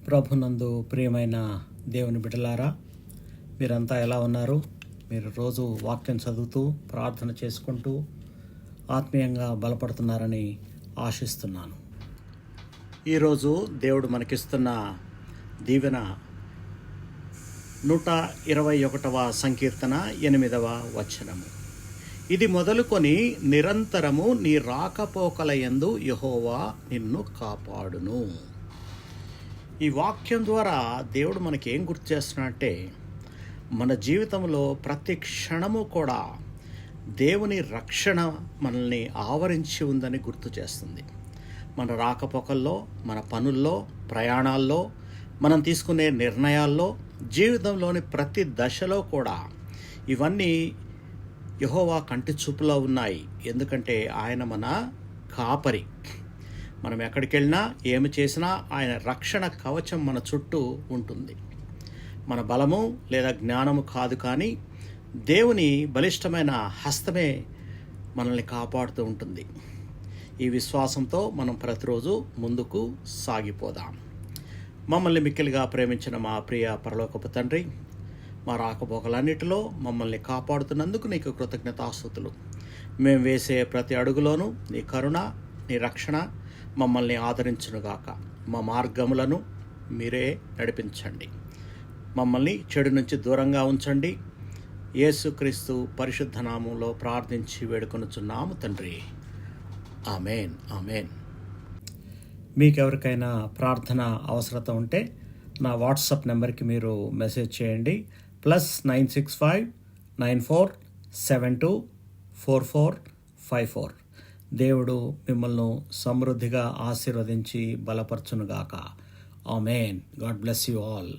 ప్రభునందు ప్రియమైన దేవుని బిడ్డలారా, మీరంతా ఎలా ఉన్నారు? మీరు రోజు వాక్యం చదువుతూ ప్రార్థన చేసుకుంటూ ఆత్మీయంగా బలపడుతున్నారని ఆశిస్తున్నాను. ఈరోజు దేవుడు మనకిస్తున్న దీవెన 121వ సంకీర్తన 8వ వచనము. ఇది మొదలుకొని నిరంతరము నీ రాకపోకల యందు యెహోవా నిన్ను కాపాడును. ఈ వాక్యం ద్వారా దేవుడు మనకి ఏం గుర్తు చేస్తున్నాడంటే, మన జీవితంలో ప్రతి క్షణము కూడా దేవుని రక్షణ మనల్ని ఆవరించి ఉందని గుర్తు చేస్తుంది. మన రాకపోకల్లో, మన పనుల్లో, ప్రయాణాల్లో, మనం తీసుకునే నిర్ణయాల్లో, జీవితంలోని ప్రతి దశలో కూడా ఇవన్నీ యెహోవా కంటి చూపులో ఉన్నాయి. ఎందుకంటే ఆయన మన కాపరి. మనం ఎక్కడికి వెళ్ళినా ఏమి చేసినా ఆయన రక్షణ కవచం మన చుట్టూ ఉంటుంది. మన బలము లేదా జ్ఞానము కాదు, కానీ దేవుని బలిష్టమైన హస్తమే మనల్ని కాపాడుతూ ఉంటుంది. ఈ విశ్వాసంతో మనం ప్రతిరోజు ముందుకు సాగిపోదాం. మమ్మల్ని మిక్కిలిగా ప్రేమించిన మా ప్రియ పరలోకపు తండ్రి, మా రాకపోకలన్నిటిలో మమ్మల్ని కాపాడుతున్నందుకు నీకు కృతజ్ఞతాస్తుతులు. మేము వేసే ప్రతి అడుగులోనూ నీ కరుణ, నీ రక్షణ మమ్మల్ని ఆదరించునుగాక. మా మార్గములను మీరే నడిపించండి. మమ్మల్ని చెడు నుంచి దూరంగా ఉంచండి. యేసుక్రీస్తు పరిశుద్ధ నామంలో ప్రార్థించి వేడుకొనుచున్నాము తండ్రి. ఆమేన్, ఆమేన్. మీకెవరికైనా ప్రార్థన అవసరత ఉంటే నా వాట్సాప్ నెంబర్కి మీరు మెసేజ్ చేయండి. +965 9472 4454. దేవుడు మిమ్మల్ని సమృద్ధిగా ఆశీర్వదించి బలపరచునుగాక. Amen. God bless you all.